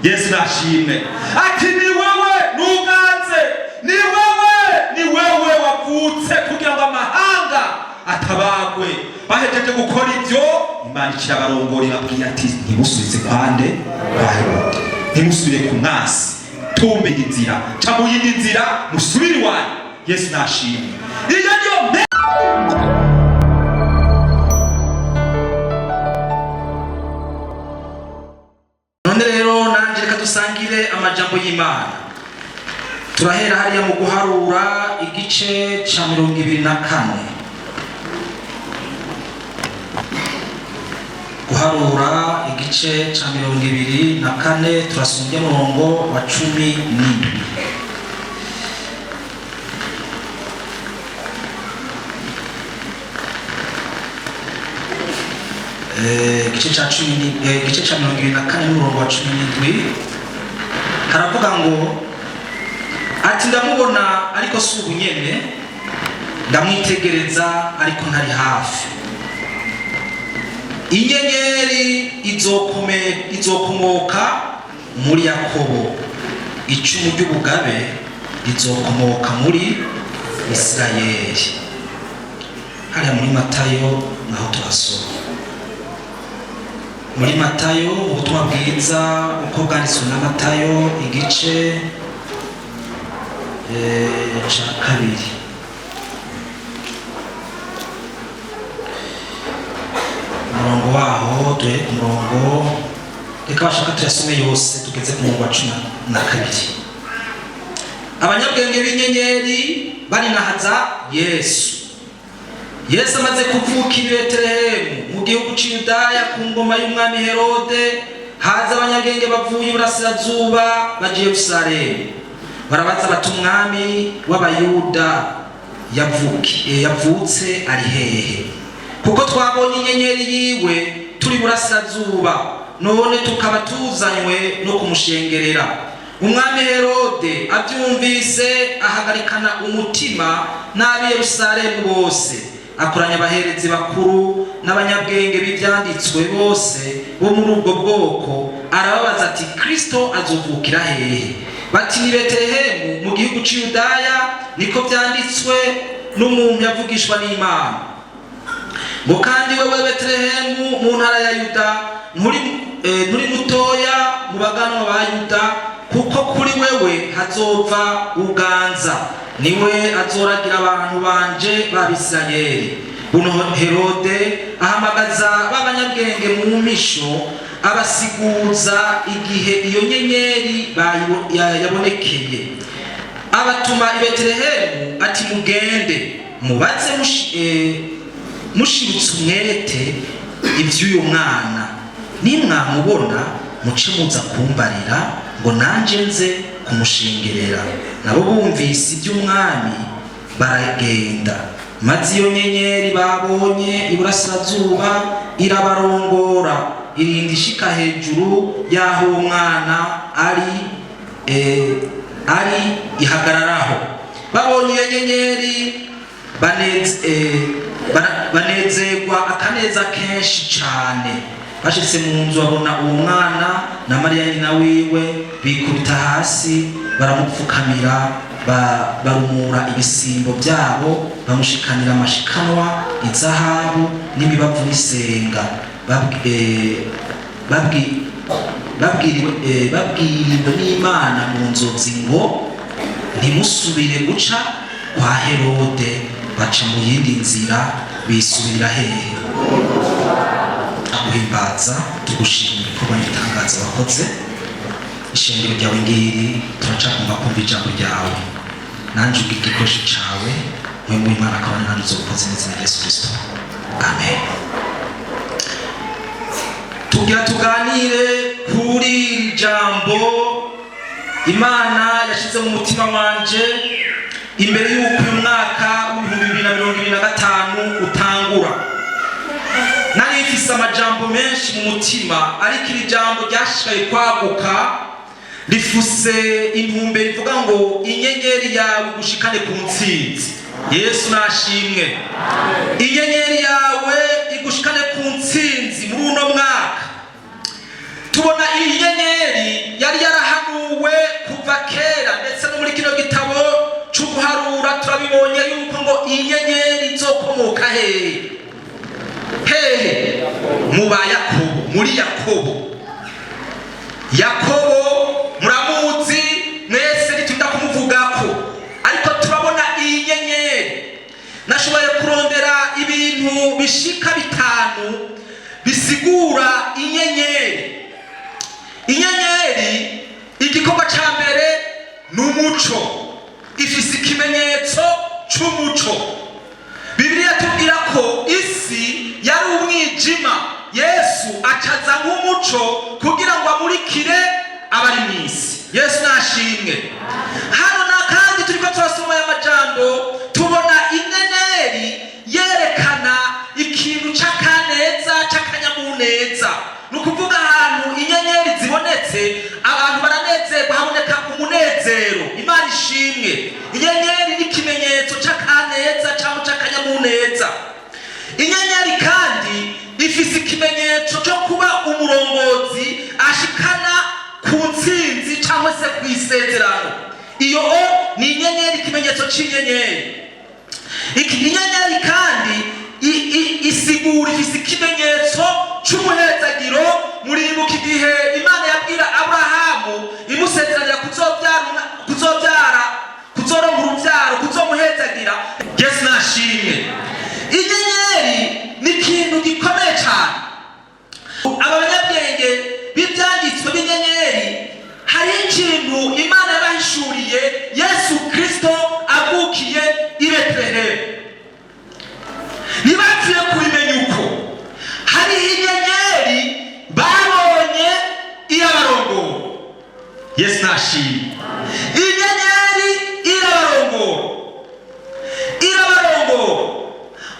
Yesu nashimwe. Ati ni wewe nuganze, ni wewe wavutse kugira ngo amahanga atabagwe. Bahejeje gukora ibyo, Imana irabarongora ibabwira ati ntimusubize kwande kwa Herode, ntimusubire ku mwasi, tumbe inzira, ca mu yindi nzira musubire iwanyu. Yesu nashimwe. Iyo niyo none rero nanje reka dusangire amajambo y'Imana. Turahera hariya mu guharura igice ca 24. Guharura igice ca 24 turasumbye murongo wa 17. Igice ca 24 n'umurongo wa 17 haravuga ngo ati ndamubona ariko si ubu nyene, ndamwitegereza ariko ntari hafi. Inyenyeri izokomoka muri Yakobo, icumu ry'ubugabe rizokomoka muri Isirayeli. Hariya muri Matayo naho turasoma. Muri Matayo ubutumwa bwiza uko bwanditswe na Matayo igice ca 2. Umurongo waho duhe ku murongo, reka bashaka tuyasome yose tugeze ku murongo wa 12. Abanyabwenge b'inyenyeri barinahaza Yesu. Yesu amaze kuvuka i Betelehemu mu gihugu c'Yudaya ku ngoma y'umwami Herode, haza abanyabwenge bavuye iburasirazuba bagiye Yerusalemu. Barabaza bati umwami w'Abayuda yavutse ari hehe? Kuko twabonye inyenyeri yiwe turi iburasirazuba, none tukaba tuzanywe no kumushengerera. Umwami Herode abyumvise ahagarikana umutima n'ab'i Yerusalemu bose, akoranya abaherezi bakuru n'abanyabwenge b'ibyanditswe bose bo muri ubwo bwoko, arababaza ati Kristo azovukira hehe? Bati ni Betelehemu mu gihugu c'Yudaya, niko byanditswe n'umuntu yavugishwa n'Imana. Ngo kandi wewe Betelehemu mu ntara ya Yuda nturi mutoya mu baganwa ba Yuda, kuko kuri wewe hazova uganza, niwe azoragira abantu banje b'Abisirayeli. Buno Herode ahamagaza b'abanyabwenge mu mpisho, abasiguza igihe iyo nyenyeri yabonekeye. Abatuma i Betelehemu ati mugende mubaze mushirutse umwete ivy'uyo mwana, nimwamubona muce muza kumbarira ngo nanje nze kumushengerera. Nabo bumvise iby'umwami baragenda, maze iyo nyenyeri babonye iburasirazuba irabarongora, irinda ishika hejuru y'aho umwana ari ihagararaho. Babonye iyo nyenyeri banezerwa akaneza kenshi cane. Bashitse mu nzu babona uwo mwana na Mariya nyina wiwe, bikubita hasi baramupfukamira, barumura ibisimbo byabo, bamushikanira amashikanwa, izahabu n'imibavu n'isenga. Babwirirwa n'Imana mu nzozi ngo ntimusubire guca kwa Herode, baca mu yindi nzira bisubirira hehe? Guhimbaza tugushimira ko banyitangaza wakoze. Ishengero ryawe ngiri turacagomba kumva ijambo ryawe, nanje ubw'igikoresho cawe mwe mu Imana akaba nanje uzokoze neza na Yesu Kristo. Amen. Tugira tuganire kuri jambo Imana yashize mu mutima wanje imbere y'uko uyu mwaka w'2025 utangura. Nari mfise amajambo menshi mu mutima, ariko iri jambo ryashikaye kwaguka rifuse intumbero ivuga ngo inyenyeri yawe gushikane ku ntsinzi. Yesu nashimwe. Inyenyeri yawe gushikane ku ntsinzi muri uno mwaka. Tubona iyi nyenyeri yari turabibonye yuko ngo inyenyeri izokomoka hehe mu ba Yakobo, muri Yakobo. Yakobo muramuzi mwese nitunda kumuvugako, ariko turabona iyi nyenyeri. Nashoboye kurondera ibintu bishika 5 bisigura inyenyeri. Inyenyeri igikorwa ca mbere n'umuco, ifise ikimenyetso c'umuco. Bibiliya tubwira ko isi yari umwijima, Yesu acaza nk'umuco kugira ngo amurikire abari mw'isi. Yesu nashimwe. Hano na kandi turiko turasoma aya majambo, tubona inyenyeri yerekana ikintu c'akaneza, c'akanyamuneza. Nukuvuga ahantu inyenyeri zibonetse abantu baranezerwa, haboneka umunezero. Imana ishimwe. Inyenyeri ni ikimenyetso c'akaneza cyangwa c'akanyamuneza. Inyenyeri kandi ifise ikimenyetso cyo kuba umurongozi ashikana ku ntsinzi cyangwa se ku isezerano. Iyo ni inyenyeri, ikimenyetso c'inyenyeri. Inyenyeri kandi isigura, ifise ikimenyetso c'umuhezagiro. Muribuka igihe Imana yabwira Aburahamu imusezeranya kuzoronka urubyaro, kuzomuhezagira. Yesu nashimye. Inyenyeri ni ikintu gikomeye cyane. Abanyabwenge b'ibyanditswe b'inyenyeri, hari ikintu Imana yabahishuriye Yesu Kristo avukiye i Betelehemu. Ntibapfuye kubimenya uko. Hari inyenyeri babonye irabarongora. Yesu nashimye. Inyenyeri irabarongora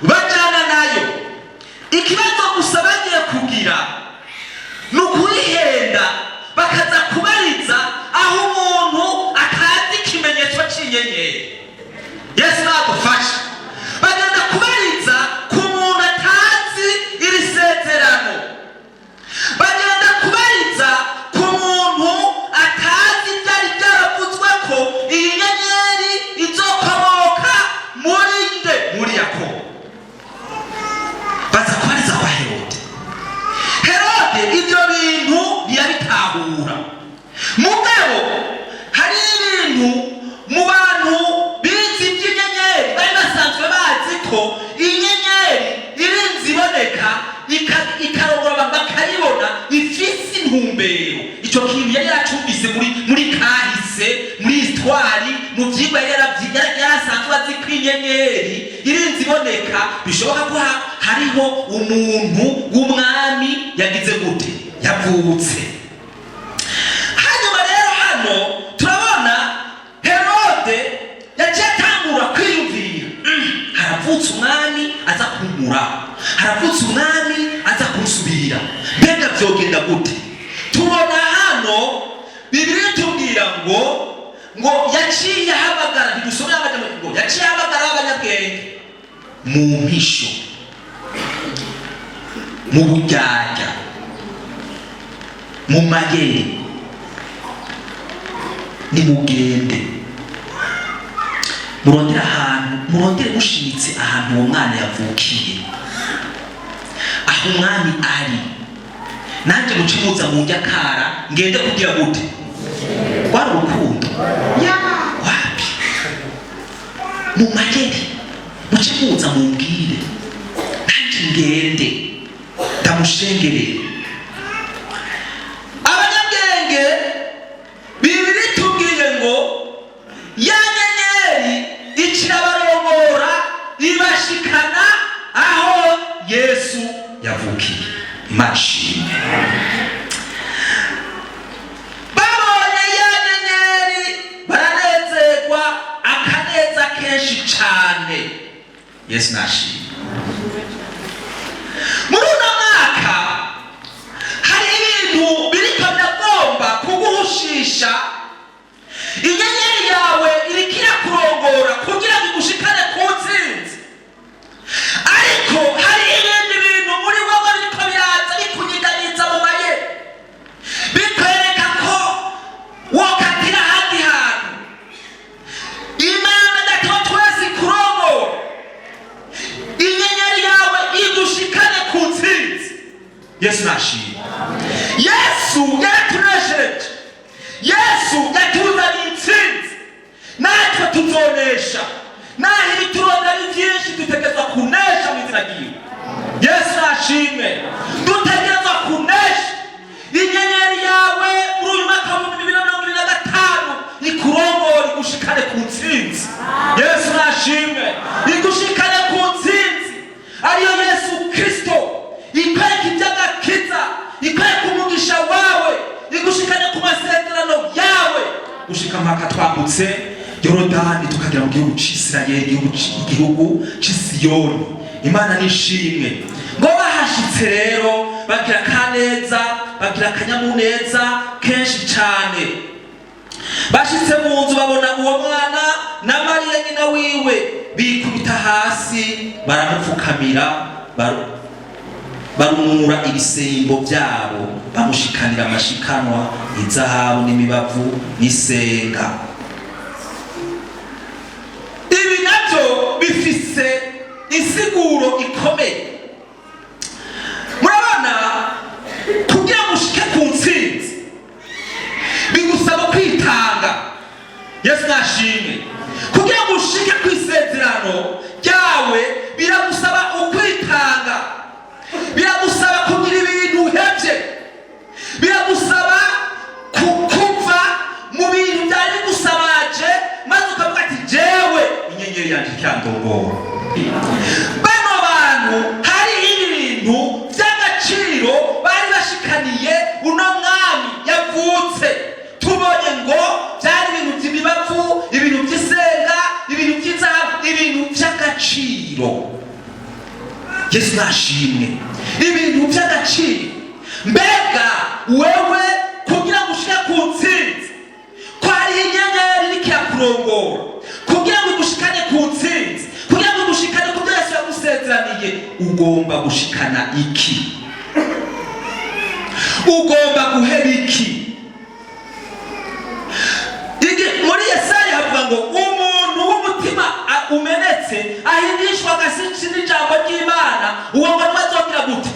bajyana nayo. Ikibazo gusa bagiye kugira ni ukuyihenda, bakaza kubariza aho umuntu atazi ikimenyetso cy'inyenyeri. Yesu nadufashe. Bagenda kubariza ku muntu atazi iri sezerano. Bagenda kubariza ku muntu atazi byari byaravuzwe ko iyi nyenyeri izokomoka muri Yakobo. Baza kubariza kwa Herode. Herode ibyo bintu ntiyabitahura. Mugabo hari ibintu mu bantu bizi iby'inyenyeri bari basanzwe bazi ko inyenyeri irinze iboneka ikarongora bakayibona ifise intumbero. Icyo kintu yari yacumvise muri kahise, muri histoire, mu byigwa yarasanzwe azi ko inyenyeri irinze iboneka bishoboka ko hariho umuntu w'umwami yagize gute, yavutse. Hanyuma rero hano turabona Herode yaciye atangura kwiyumvira, haravutse umwami aza kunkura, haravutse umwami aza kunsubira, mbega vyogenda gute? Tubona hano Bibiliya itubwira ngo yaciye ahamagara, ntidusomera amajambo ngo yaciye ahamagara abanyabwenge mu mpisho, mu buryarya, mu mayeri. Nimugende murondere mushimitse ahantu uwo mwana yavukiye, aho umwami ari, nanjye muce muza mu Nyakara ngende kugira gute? Wari urukundo wapi? Mu mayeri muce muza mumbwire, nanjye ngende ndamushengerere. Abanyabwenge Bibiliya itubwiye ngo ya nyenyeri ikirabarongora ibashikana aho Yesu yavukiye. Mashine babonye ya nyenyeri baranezerwa, akaneza kenshi cyane. Yesu nashimye. Muri uno mwaka hari ibintu biriko biragomba kuguhushisha. Inyenyeri yawe iriko irakurongora kugira ngo igushikane ku ntsinzi, ariko hari ibindi bintu muri wowe biriko biraza bikunyiganiza mu mayeri, bikwereka ko wokatira ahandi hantu. Imana data wa twese Yesu nashimwe. Yesu yaratuneshereje. Yesu yatuzaniye intsinzi, natwe tuzonesha. Naho ibiturondera ari byinshi dutegerezwa kunesha mu izina ryiwe. Yesu nashimwe. Dutegerezwa kunesha. Inyenyeri yawe muri uyu mwaka wa 2025 ikurongore igushikane ku ntsinzi. Yesu nashimwe. Igushikane ku ntsinzi ariyo Yesu Kristo. Ikwereka iby'agakiza, ikwereka umugisha wawe, igushikane ku masezerano yawe, gushika mpaka twambutse Yorodani tukagera mu gihugu c'Isirayeli, igihugu c'Isiyoni. Imana nishimwe. Ngo bahashitse rero bagira kaneza, bagira akanyamuneza kenshi cyane. Bashitse mu nzu babona uwo mwana na Mariya nyina wiwe bikubita hasi baramupfukamira, barumura ibisembo byabo, bamushikanira amashikanwa, izahabu n'imibavu n'isenga. Ibi nabyo bifise insiguro ikomeye. Murabona, kugira ngo ushike ku ntsinzi bigusaba kwitanga. Yesu nashimwe. Kugira ngo ushike ku isezerano ryawe biragusaba ukwitanga, biragusaba kugira ibintu uhebye, biragusaba kuva mu bintu byari gusabaje maze ukavuga ati jewe inyenyeri yanjye icyandongora. Bano bantu hari ibintu by'agaciro bari bashikaniye uno mwami yavutse. Tubonye ngo byari ibintu by'imibavu, ibintu by'isenga, ibintu by'izahabu, ibintu by'agaciro. Yesu nashimwe. Ibintu by'agaciro. Mbega wewe kugira ngo ushike ku ntsinzi, ko hari inyenyeri iriko irakurongora, kugira ngo ugushikane ku ntsinzi, kugira ngo ugushikane ku byo Yesu yagusezeraniye, ugomba gushikana iki? Ugomba guhera iki? Muri Yesaya havuga ngo umuntu w'umutima umenetse ahindishwa agashinji n'ijambo ry'Imana, uwo ngo nibazogira gute?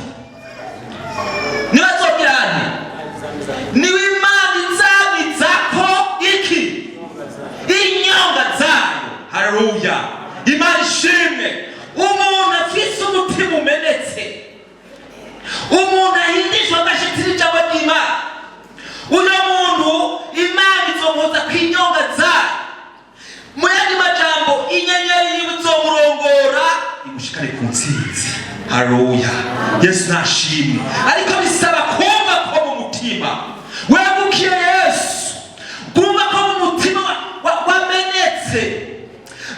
Nibazogira nti? Niwe Imana izabizako iki? Inyonga zayo. Haleluya. Imana ishimwe. Umuntu afise umutima umenetse, umuntu ahindishwa agashinji n'ijambo ry'Imana, uyo muntu Imana izomuhoza kw'inyonga zayo. Mu yandi majambo, inyenyeri y'ibizomurongora imushikane ku ntsinzi. Haleluya. Yesu nashimwe. Ariko bisaba kumva ko mu mutima wegukiye Yesu, kumva ko mu mutima wamenetse,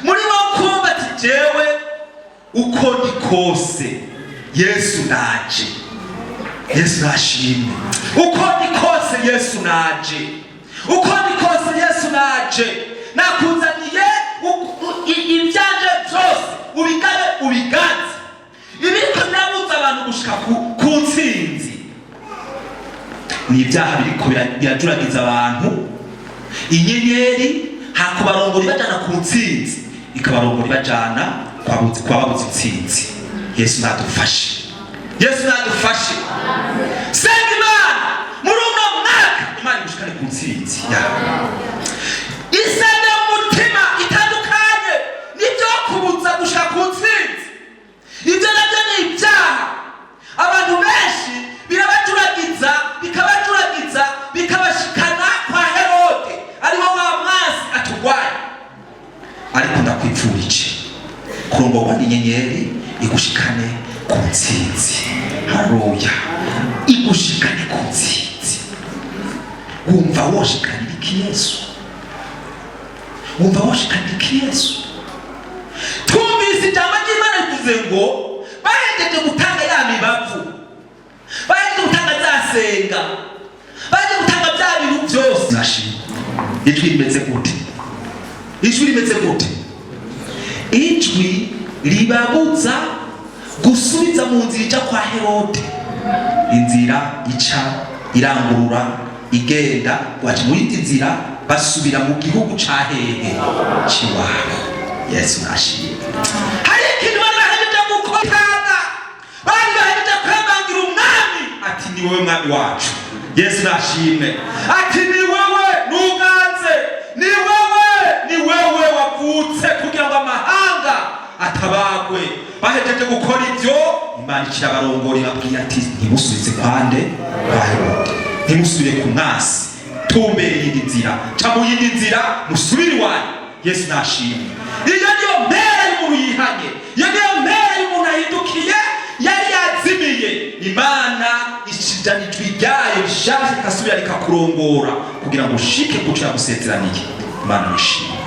muri wo kumva ati jewe uko ndi kose Yesu naje. Yesu nashimwe. Uko ndi kose Yesu naje. Uko ndi kose Yesu naje. Nakuzaniye ibyanje byose ubigabe ubiganze. Ibiriko nabuza abantu gushika ku ntsinzi ni ibyaha biriko birajuragiza abantu. Inyenyeri hakubarongora ibajana ku ntsinzi, ikabarongora ibajana kwa babuze intsinzi. Yesu nadufashe. Yesu nadufashe. Senga Imana muri uno mwaka Imana igushikane ku ntsinzi yawe. Isende umutima itandukanye n'ibyo kubuza gushaka ku ntsinzi. Ibyo nabyo ni ibyaha. Abantu benshi birabajuragiza, bikabashikana kwa Herode, ariho wa mwasi atugwaye. Ariko ndakwipfurije kurongorwa n'inyenyeri igushikane ku ntsinzi. Haleluya. Igushikane ku ntsinzi. Wumva woshikana iki Yesu? Wumva woshikana iki Yesu? Twumvise ijambo ry'Imana rivuze ngo bahejeje gutanga ya mibavu, bahejeje gutanga za senga, bahejeje gutanga bya bintu byose. Nashimwe. Ijwi rimeze gute? Ijwi rimeze gute? Ijwi ribabuza gusubiza mu nzira ija kwa Herode. Inzira ica irangurura igenda waje muri inzira basubira mu gihugu ca hehe ciwabo. Yesu nashimwe. Hari ikintu bari bahejeje gukora, bari bahejeje kwemangira umwami ni wewe mwami wacu. Yesu nashimwe. Ati ni wewe nuganze, ni wewe wavutse kugira ngo amahanga atabagwe. Bahejeje gukora ibyo, Imana irabarongora ibabwira ati ntimusubize kwande kwa Herode, ntimusubire ku mwasi, tumbere iyindi nzira, ca mu yindi nzira musubire iwanyu. Yesu nashimwe. Iyo niyo mpera y'umuntu yihanye, iyo niyo mpera y'umuntu ahindukiye yari yazimiye. Imana ishijana ijwi ryayo rishasha ikasubira rikakurongora kugira ngo ushike kuco yagusezeraniye. Imana nishimwe.